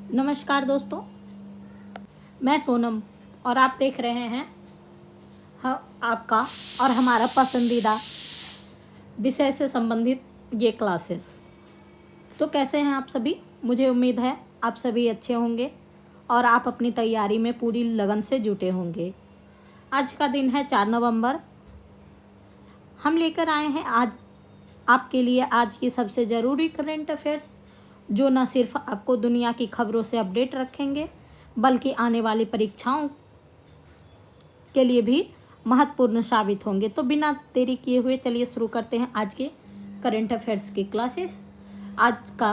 नमस्कार दोस्तों, मैं सोनम और आप देख रहे हैं आपका और हमारा पसंदीदा विषय से संबंधित ये क्लासेस। तो कैसे हैं आप सभी? मुझे उम्मीद है आप सभी अच्छे होंगे और आप अपनी तैयारी में पूरी लगन से जुटे होंगे। आज का दिन है 4 नवंबर। हम लेकर आए हैं आज आपके लिए आज की सबसे ज़रूरी करंट अफेयर्स, जो न सिर्फ आपको दुनिया की खबरों से अपडेट रखेंगे बल्कि आने वाली परीक्षाओं के लिए भी महत्वपूर्ण साबित होंगे। तो बिना देरी किए हुए चलिए शुरू करते हैं आज के करंट अफेयर्स की क्लासेस। आज का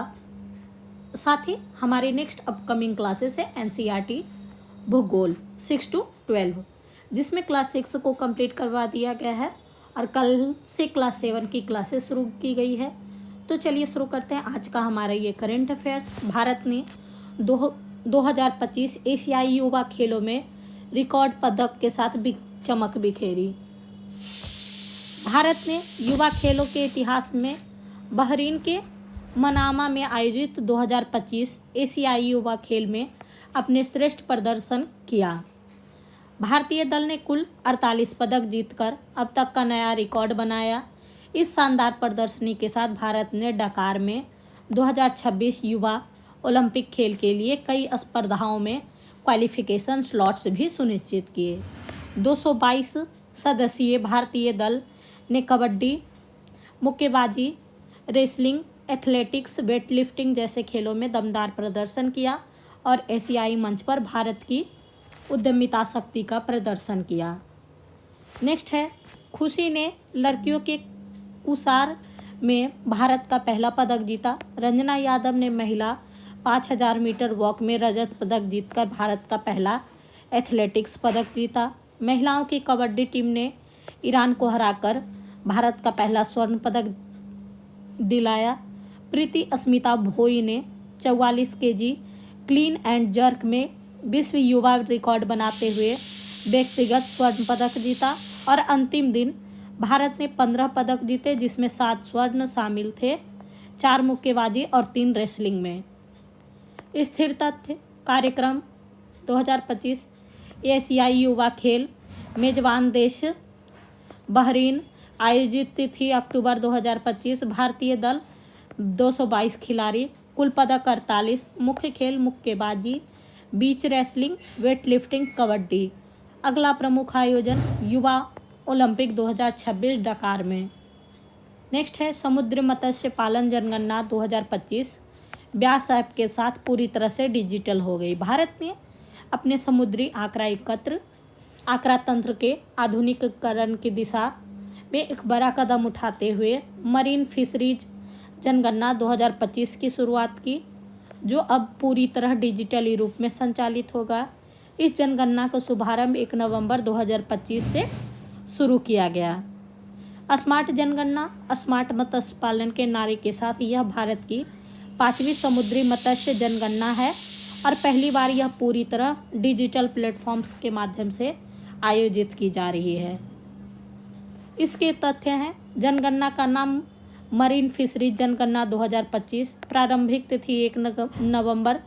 साथ ही हमारी नेक्स्ट अपकमिंग क्लासेस है एनसीईआरटी भूगोल 6 to 12, जिसमें क्लास 6 को कंप्लीट करवा दिया गया है और कल से क्लास 7 की क्लासेस शुरू की गई है। तो चलिए शुरू करते हैं आज का हमारा ये करंट अफेयर्स। भारत ने 2025 एशियाई युवा खेलों में रिकॉर्ड पदक के साथ चमक बिखेरी। भारत ने युवा खेलों के इतिहास में बहरीन के मनामा में आयोजित 2025 एशियाई युवा खेल में अपने श्रेष्ठ प्रदर्शन किया। भारतीय दल ने कुल 48 पदक जीतकर अब तक का नया रिकॉर्ड बनाया। इस शानदार प्रदर्शनी के साथ भारत ने डकार में 2026 युवा ओलंपिक खेल के लिए कई स्पर्धाओं में क्वालिफिकेशन स्लॉट्स भी सुनिश्चित किए। 222 सदस्यीय भारतीय दल ने कबड्डी, मुक्केबाजी, रेसलिंग, एथलेटिक्स, वेटलिफ्टिंग जैसे खेलों में दमदार प्रदर्शन किया और एशियाई मंच पर भारत की उद्यमिता शक्ति का प्रदर्शन किया। नेक्स्ट है, खुशी ने लड़कियों के कुसार में भारत का पहला पदक जीता। रंजना यादव ने महिला 5000 मीटर वॉक में रजत पदक जीतकर भारत का पहला एथलेटिक्स पदक जीता। महिलाओं की कबड्डी टीम ने ईरान को हराकर भारत का पहला स्वर्ण पदक दिलाया। प्रीति अस्मिता भोई ने 44 केजी क्लीन एंड जर्क में विश्व युवा रिकॉर्ड बनाते हुए व्यक्तिगत स्वर्ण पदक जीता। और अंतिम दिन भारत ने 15 पदक जीते, जिसमें 7 स्वर्ण शामिल थे, 4 मुक्केबाजी और 3 रेसलिंग में। स्थिर तथ्य कार्यक्रम 2025 एशियाई युवा खेल मेजबान देश बहरीन आयोजित तिथि अक्टूबर 2025। भारतीय दल 222 खिलाड़ी, कुल पदक 48, मुख्य खेल मुक्केबाजी, बीच रेसलिंग, वेटलिफ्टिंग, कबड्डी। अगला प्रमुख आयोजन युवा ओलंपिक 2026 डकार में। नेक्स्ट है, समुद्री मत्स्य पालन जनगणना 2025 व्यास ऐप के साथ पूरी तरह से डिजिटल हो गई। भारत ने अपने समुद्री आंकड़ा तंत्र के आधुनिकीकरण की दिशा में एक बड़ा कदम उठाते हुए मरीन फिशरीज जनगणना 2025 की शुरुआत की, जो अब पूरी तरह डिजिटली रूप में संचालित होगा। इस जनगणना का शुभारंभ 1 नवंबर 2025 से शुरू किया गया। स्मार्ट जनगणना स्मार्ट मत्स्य पालन के नारे के साथ यह भारत की 5वीं समुद्री मत्स्य जनगणना है और पहली बार यह पूरी तरह डिजिटल प्लेटफॉर्म्स के माध्यम से आयोजित की जा रही है। इसके तथ्य हैं, जनगणना का नाम मरीन फिशरीज जनगणना 2025, प्रारंभिक तिथि 1 नवंबर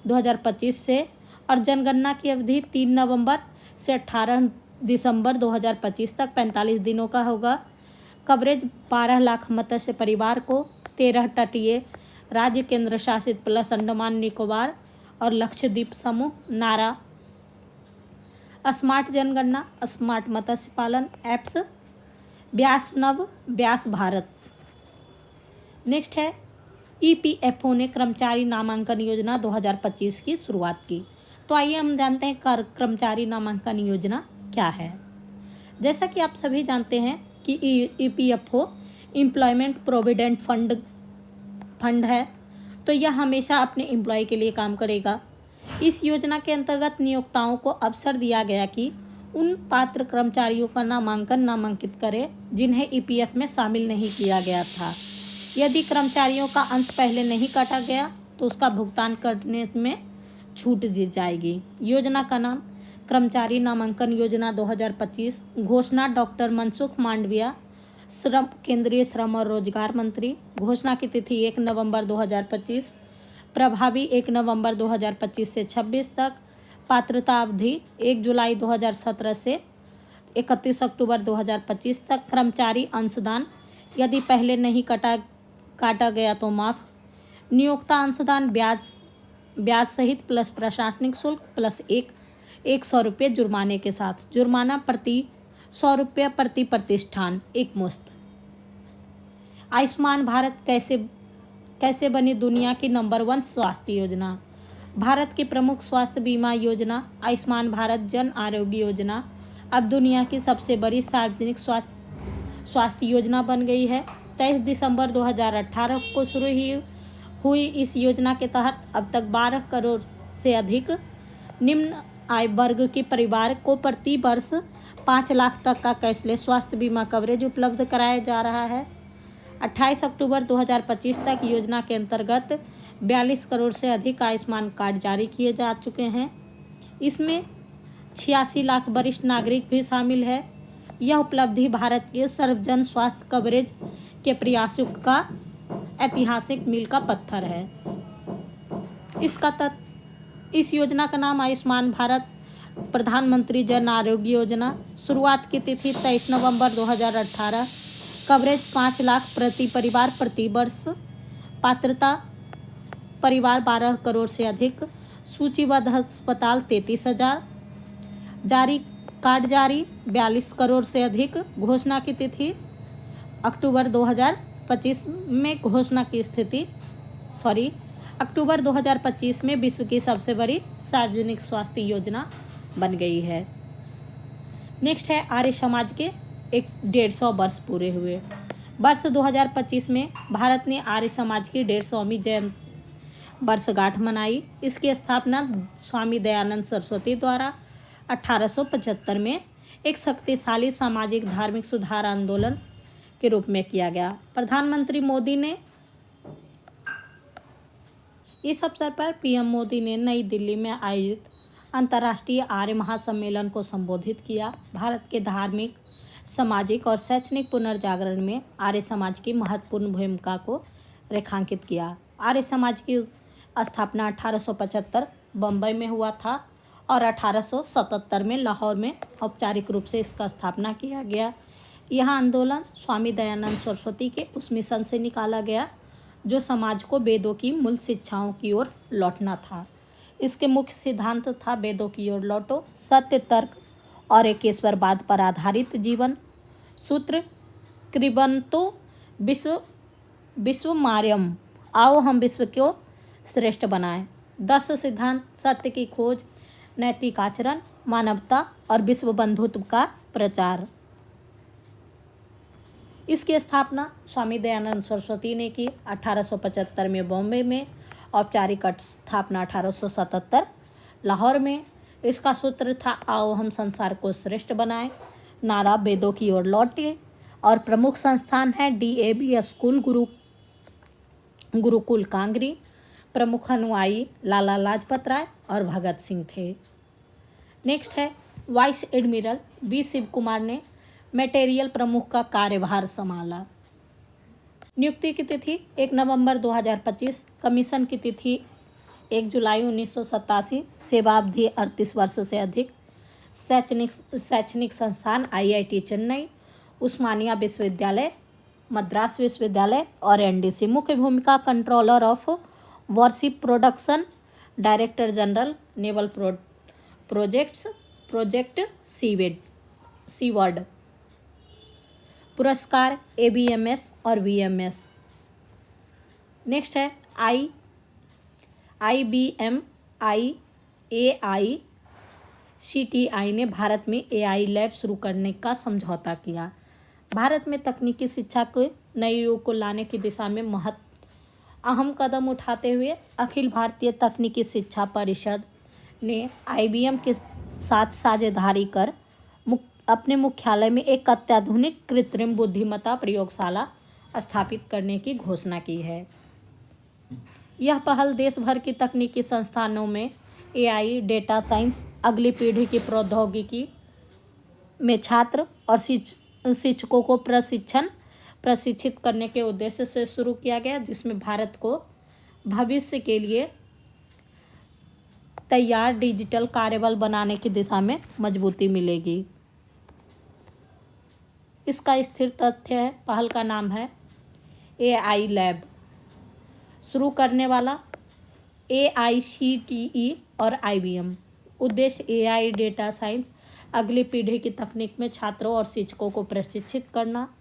2025 से और जनगणना की अवधि 3 नवंबर से 18 दिसंबर 2025 तक 45 दिनों का होगा। कवरेज 12 लाख मत्स्य परिवार को 13 तटीय राज्य केंद्र शासित प्लस अंडमान निकोबार और लक्षद्वीप समूह। नारा स्मार्ट जनगणना स्मार्ट मत्स्य पालन एप्स व्यास नव व्यास भारत। नेक्स्ट है, ईपीएफओ ने कर्मचारी नामांकन योजना 2025 की शुरुआत की। तो आइए हम जानते हैं कर्मचारी नामांकन योजना क्या है। जैसा कि आप सभी जानते हैं कि ईपीएफओ एम्प्लॉयमेंट प्रोविडेंट फंड है, तो यह हमेशा अपने एम्प्लॉय के लिए काम करेगा। इस योजना के अंतर्गत नियोक्ताओं को अवसर दिया गया कि उन पात्र कर्मचारियों का नामांकित करें जिन्हें ईपीएफ में शामिल नहीं किया गया था। यदि कर्मचारियों का अंश पहले नहीं काटा गया तो उसका भुगतान करने में छूट दी जाएगी। योजना का नाम कर्मचारी नामांकन योजना 2025। घोषणा डॉक्टर मनसुख मांडविया, केंद्रीय श्रम और रोजगार मंत्री। घोषणा की तिथि 1 नवंबर 2025। प्रभावी 1 नवंबर 2025 से 26 तक। पात्रता अवधि 1 जुलाई 2017 से 31 अक्टूबर 2025 तक। कर्मचारी अंशदान यदि पहले नहीं काटा गया तो माफ। नियोक्ता अंशदान ब्याज सहित प्लस प्रशासनिक शुल्क प्लस 100 रुपये जुर्माने के साथ। जुर्माना प्रति 100 रुपये प्रति प्रतिष्ठान एकमुश्त। आयुष्मान भारत कैसे बनी दुनिया की नंबर 1 स्वास्थ्य योजना। भारत की प्रमुख स्वास्थ्य बीमा योजना आयुष्मान भारत जन आरोग्य योजना अब दुनिया की सबसे बड़ी सार्वजनिक स्वास्थ्य योजना बन गई है। 23 दिसंबर 2018 को शुरू हुई इस योजना के तहत अब तक 12 करोड़ से अधिक निम्न आय वर्ग के परिवार को प्रति वर्ष 5 लाख तक का कैशलेस स्वास्थ्य बीमा कवरेज उपलब्ध कराया जा रहा है। 28 अक्टूबर 2025 तक योजना के अंतर्गत 42 करोड़ से अधिक आयुष्मान कार्ड जारी किए जा चुके हैं। इसमें 86 लाख वरिष्ठ नागरिक भी शामिल है। यह उपलब्धि भारत के सर्वजन स्वास्थ्य कवरेज के प्रयासों का ऐतिहासिक मील का पत्थर है। इस योजना का नाम आयुष्मान भारत प्रधानमंत्री जन आरोग्य योजना। शुरुआत की तिथि 23 नवंबर 2018। कवरेज 5 लाख प्रति परिवार प्रति वर्ष। पात्रता परिवार 12 करोड़ से अधिक। सूचीबद्ध अस्पताल 33,000। कार्ड जारी 42 करोड़ से अधिक। घोषणा की तिथि अक्टूबर 2025 में अक्टूबर 2025 में विश्व की सबसे बड़ी सार्वजनिक स्वास्थ्य योजना बन गई है। नेक्स्ट है आर्य समाज के 150 वर्ष पूरे हुए। वर्ष 2025 में भारत ने आर्य समाज की 150वीं जयंती वर्षगांठ मनाई। इसकी स्थापना स्वामी दयानंद सरस्वती द्वारा 1875 में एक शक्तिशाली सामाजिक धार्मिक सुधार आंदोलन के रूप में किया गया। प्रधानमंत्री मोदी ने इस अवसर पर पीएम मोदी ने नई दिल्ली में आयोजित अंतर्राष्ट्रीय आर्य महासम्मेलन को संबोधित किया। भारत के धार्मिक, सामाजिक और शैक्षणिक पुनर्जागरण में आर्य समाज की महत्वपूर्ण भूमिका को रेखांकित किया। आर्य समाज की स्थापना 1875 बम्बई में हुआ था और 1877 में लाहौर में औपचारिक रूप से इसका स्थापना किया गया। यह आंदोलन स्वामी दयानंद सरस्वती के उस मिशन से निकाला गया जो समाज को वेदों की मूल शिक्षाओं की ओर लौटना था। इसके मुख्य सिद्धांत था वेदों की ओर लौटो, सत्य, तर्क और एकेश्वरवाद पर आधारित जीवन। सूत्र कृबंतो विश्वमार्यम, आओ हम विश्व को श्रेष्ठ बनाएं। 10 सिद्धांत सत्य की खोज, नैतिक आचरण, मानवता और विश्व बंधुत्व का प्रचार। इसकी स्थापना स्वामी दयानंद सरस्वती ने की 1875 में बॉम्बे में, औपचारिक स्थापना 1877 लाहौर में। इसका सूत्र था आओ हम संसार को श्रेष्ठ बनाएं, नारा वेदों की ओर लौटे और प्रमुख संस्थान है DAV स्कूल गुरुकुल कांगरी। प्रमुख अनुयायी लाला लाजपत राय और भगत सिंह थे। नेक्स्ट है vice admiral B Shiv Kumar ने मटेरियल प्रमुख का कार्यभार संभाला। नियुक्ति की तिथि 1 नवंबर 2025। कमीशन की तिथि 1 जुलाई 1987। सेवावधि 38 वर्ष से अधिक। शैक्षणिक संस्थान IIT चेन्नई, उस्मानिया विश्वविद्यालय, मद्रास विश्वविद्यालय और NDC। मुख्य भूमिका controller of worship production, director general naval project seaward. पुरस्कार ABMS और VMS। नेक्स्ट है IBM AICTI ने भारत में AI लैब शुरू करने का समझौता किया। भारत में तकनीकी शिक्षा को नए युग को लाने की दिशा में अहम कदम उठाते हुए अखिल भारतीय तकनीकी शिक्षा परिषद ने IBM के साथ साझेदारी कर अपने मुख्यालय में एक अत्याधुनिक कृत्रिम बुद्धिमत्ता प्रयोगशाला स्थापित करने की घोषणा की है। यह पहल देश भर की तकनीकी संस्थानों में AI, डेटा साइंस, अगली पीढ़ी की प्रौद्योगिकी में छात्र और शिक्षकों को प्रशिक्षित करने के उद्देश्य से शुरू किया गया, जिसमें भारत को भविष्य के लिए तैयार डिजिटल कार्यबल बनाने की दिशा में मजबूती मिलेगी। इसका स्थिर तथ्य है, पहल का नाम है AI लैब। शुरू करने वाला AICTE और IBM। उद्देश्य AI डेटा साइंस, अगली पीढ़ी की तकनीक में छात्रों और शिक्षकों को प्रशिक्षित करना।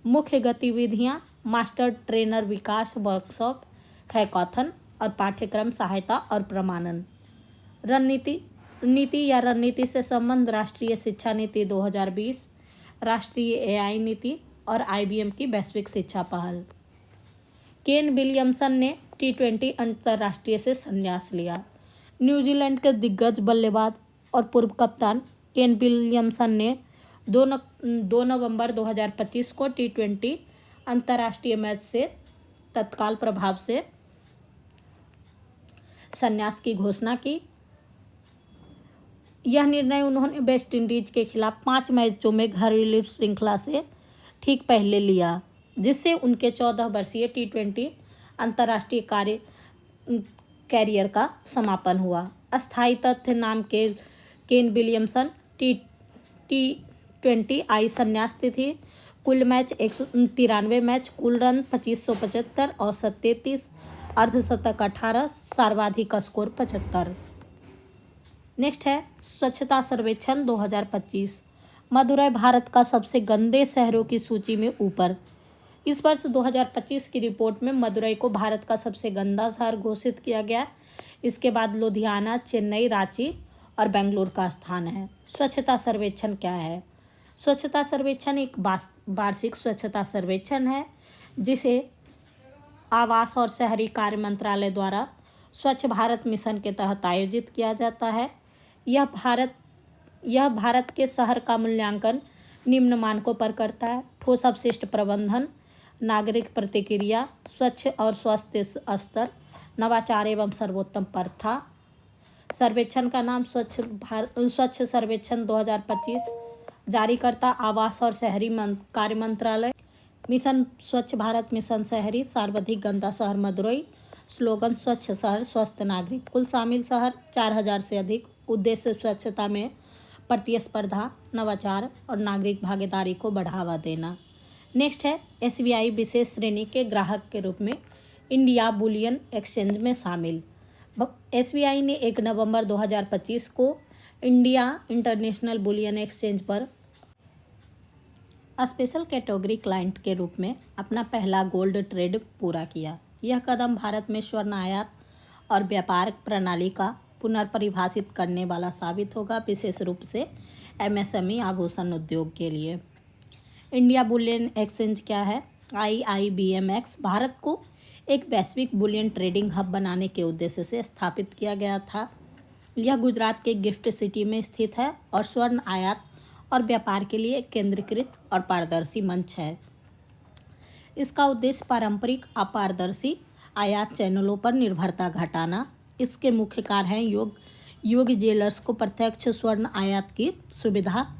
मुख्य गतिविधियां मास्टर ट्रेनर विकास, वर्कशॉप, हैकाथन और पाठ्यक्रम सहायता और प्रमाणन। रणनीति से संबंध राष्ट्रीय शिक्षा नीति 2020, राष्ट्रीय AI नीति और IBM की वैश्विक शिक्षा पहल। केन विलियमसन ने T20 अंतर्राष्ट्रीय से संन्यास लिया। न्यूजीलैंड के दिग्गज बल्लेबाज और पूर्व कप्तान केन विलियमसन ने 2 नवंबर 2025 को T20 अंतर्राष्ट्रीय मैच से तत्काल प्रभाव से संन्यास की घोषणा की। यह निर्णय उन्होंने वेस्ट इंडीज के खिलाफ 5 मैचों में घरेलू श्रृंखला से ठीक पहले लिया, जिससे उनके 14 वर्षीय T20 अंतर्राष्ट्रीय कैरियर का समापन हुआ। अस्थायी तथ्य नाम के केन विलियमसन T20 आई संन्यास तिथि, कुल मैच 193 मैच, कुल रन 2575, औसत 33, अर्धशतक 18, सर्वाधिक स्कोर 75। नेक्स्ट है स्वच्छता सर्वेक्षण 2025। मदुरै भारत का सबसे गंदे शहरों की सूची में ऊपर। इस वर्ष 2025 की रिपोर्ट में मदुरै को भारत का सबसे गंदा शहर घोषित किया गया। इसके बाद लुधियाना, चेन्नई, रांची और बेंगलुरु का स्थान है। स्वच्छता सर्वेक्षण क्या है? स्वच्छता सर्वेक्षण एक वार्षिक स्वच्छता सर्वेक्षण है जिसे आवास और शहरी कार्य मंत्रालय द्वारा स्वच्छ भारत मिशन के तहत आयोजित किया जाता है। यह भारत के शहर का मूल्यांकन निम्न मानकों पर करता है: ठोस अपशिष्ट प्रबंधन, नागरिक प्रतिक्रिया, स्वच्छ और स्वस्थ स्तर, नवाचार एवं सर्वोत्तम प्रथा। सर्वेक्षण का नाम स्वच्छ सर्वेक्षण 2025। जारीकर्ता आवास और शहरी कार्य मंत्रालय। मिशन स्वच्छ भारत मिशन शहरी, सर्वाधिक गंदा शहर मदुरै। स्लोगन स्वच्छ शहर स्वस्थ नागरिक। कुल शामिल शहर 4000 से अधिक। उद्देश्य स्वच्छता में प्रतिस्पर्धा, नवाचार और नागरिक भागीदारी को बढ़ावा देना। नेक्स्ट है SBI विशेष श्रेणी के ग्राहक के रूप में इंडिया बुलियन एक्सचेंज में शामिल। SBI ने 1 नवंबर 2025 को इंडिया इंटरनेशनल बुलियन एक्सचेंज पर स्पेशल कैटेगरी क्लाइंट के रूप में अपना पहला गोल्ड ट्रेड पूरा किया। यह कदम भारत में स्वर्ण आयात और व्यापार प्रणाली का पुनर्परिभाषित करने वाला साबित होगा, विशेष रूप से MSME आभूषण उद्योग के लिए। इंडिया बुलियन एक्सचेंज क्या है? IIBMX भारत को एक वैश्विक बुलियन ट्रेडिंग हब बनाने के उद्देश्य से स्थापित किया गया था। यह गुजरात के गिफ्ट सिटी में स्थित है और स्वर्ण आयात और व्यापार के लिए केंद्रीकृत और पारदर्शी मंच है। इसका उद्देश्य पारंपरिक अपारदर्शी आयात चैनलों पर निर्भरता घटाना। इसके मुख्य कार्य हैं योग्य जेलर्स को प्रत्यक्ष स्वर्ण आयात की सुविधा,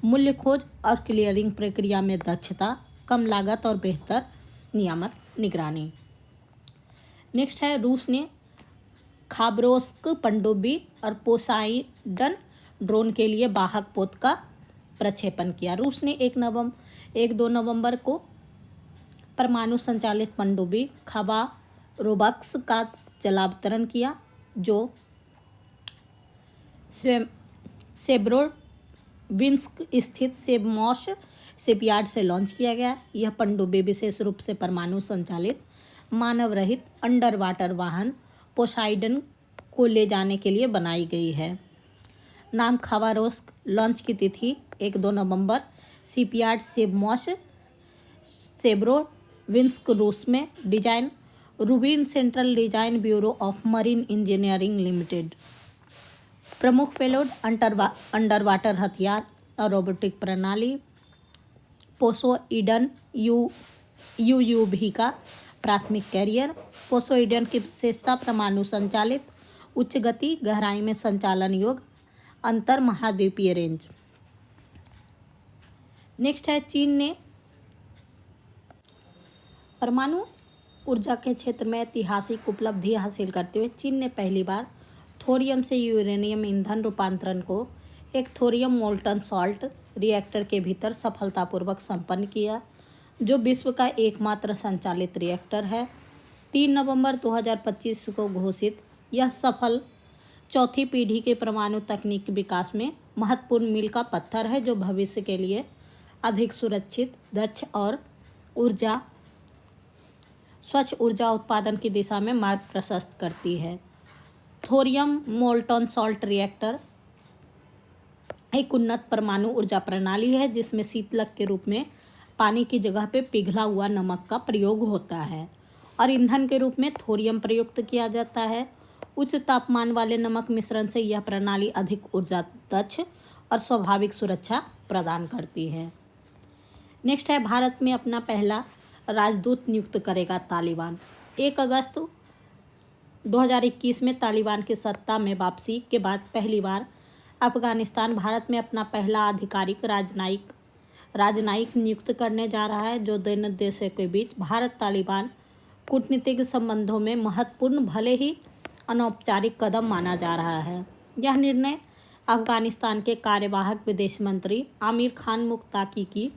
मूल्य खोज और क्लियरिंग प्रक्रिया में दक्षता, कम लागत और बेहतर नियामक निगरानी। नेक्स्ट है रूस ने खाबरोव्स्क पनडुब्बी और पोसाइडन ड्रोन के लिए वाहक पोत का प्रक्षेपण किया। रूस ने 1-2 नवंबर को परमाणु संचालित पनडुब्बी खाबारोव्स्क का जलावतरण किया, जो सेब्रोविंस्क स्थित सेवमॉश शिपयार्ड से लॉन्च किया गया। यह पनडुब्बी विशेष रूप से परमाणु संचालित मानव रहित अंडर वाटर वाहन पोसाइडन को ले जाने के लिए बनाई गई है। नाम खाबारोव्स्क। लॉन्च की तिथि 1-2 नवंबर। शिपयार्ड सेवमॉश सेब्रोविंस्क रूस में। Design Rubin central design bureau of marine engineering limited. प्रमुख पेलोड अंडर वाटर हथियार और रोबोटिक प्रणाली। पोसोइडन UUV का प्राथमिक कैरियर। पोसोइडन की विशेषता परमाणु संचालित, उच्च गति, गहराई में संचालन योग्य, अंतर महाद्वीपीय रेंज। नेक्स्ट है चीन ने परमाणु ऊर्जा के क्षेत्र में ऐतिहासिक उपलब्धि हासिल करते हुए चीन ने पहली बार थोरियम से यूरेनियम ईंधन रूपांतरण को एक थोरियम मोल्टन सॉल्ट रिएक्टर के भीतर सफलतापूर्वक संपन्न किया, जो विश्व का एकमात्र संचालित रिएक्टर है। 3 नवंबर 2025 को घोषित यह सफल चौथी पीढ़ी के परमाणु तकनीक विकास में महत्वपूर्ण मील का पत्थर है, जो भविष्य के लिए अधिक सुरक्षित, दक्ष और स्वच्छ ऊर्जा उत्पादन की दिशा में मार्ग प्रशस्त करती है। थोरियम मोल्टन सॉल्ट रिएक्टर एक उन्नत परमाणु ऊर्जा प्रणाली है जिसमें शीतलक के रूप में पानी की जगह पे पिघला हुआ नमक का प्रयोग होता है और ईंधन के रूप में थोरियम प्रयुक्त किया जाता है। उच्च तापमान वाले नमक मिश्रण से यह प्रणाली अधिक ऊर्जा दक्ष और स्वाभाविक सुरक्षा प्रदान करती है। नेक्स्ट है, भारत में अपना पहला राजदूत नियुक्त करेगा तालिबान। 1 अगस्त 2021 में तालिबान की सत्ता में वापसी के बाद पहली बार अफगानिस्तान भारत में अपना पहला आधिकारिक राजनयिक नियुक्त करने जा रहा है, जो दोनों देशों के बीच भारत तालिबान कूटनीतिक संबंधों में महत्वपूर्ण भले ही अनौपचारिक कदम माना जा रहा है। यह निर्णय अफगानिस्तान के कार्यवाहक विदेश मंत्री आमिर खान मुत्ताकी की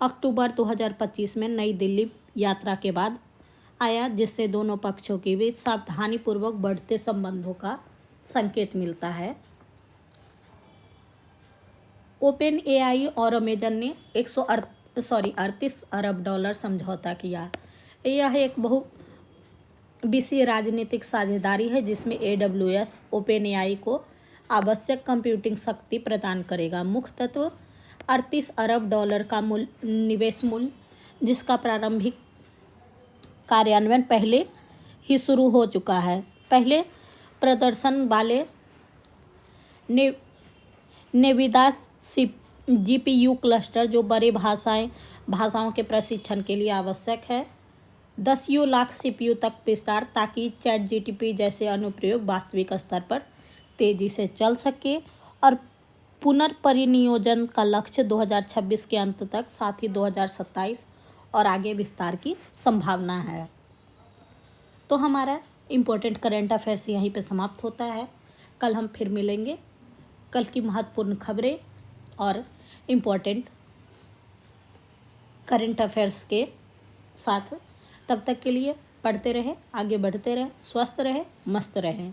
अक्टूबर 2025 में नई दिल्ली यात्रा के बाद आया, जिससे दोनों पक्षों के बीच सावधानीपूर्वक बढ़ते संबंधों का संकेत मिलता है। ओपन एआई और अमेजन ने 38 अरब डॉलर समझौता किया। यह एक बहुविषयीय राजनीतिक साझेदारी है जिसमें AWS ओपन एआई को आवश्यक कंप्यूटिंग शक्ति प्रदान करेगा। मुख्य तत्व 38 अरब डॉलर का निवेश मूल्य, जिसका प्रारंभिक कार्यान्वयन पहले ही शुरू हो चुका है। पहले प्रदर्शन वाले नेविदा GPU क्लस्टर, जो बड़े भाषाओं के प्रशिक्षण के लिए आवश्यक है। 10 लाख CPU तक विस्तार, ताकि ChatGPT जैसे अनुप्रयोग वास्तविक स्तर पर तेजी से चल सके और पुनर्परिनियोजन का लक्ष्य 2026 के अंत तक, साथ ही 2027 और आगे विस्तार की संभावना है। तो हमारा इम्पोर्टेंट करंट अफेयर्स यहीं पे समाप्त होता है। कल हम फिर मिलेंगे, कल की महत्वपूर्ण खबरें और इम्पोर्टेंट करंट अफेयर्स के साथ। तब तक के लिए पढ़ते रहे, आगे बढ़ते रहे, स्वस्थ रहे, मस्त रहे।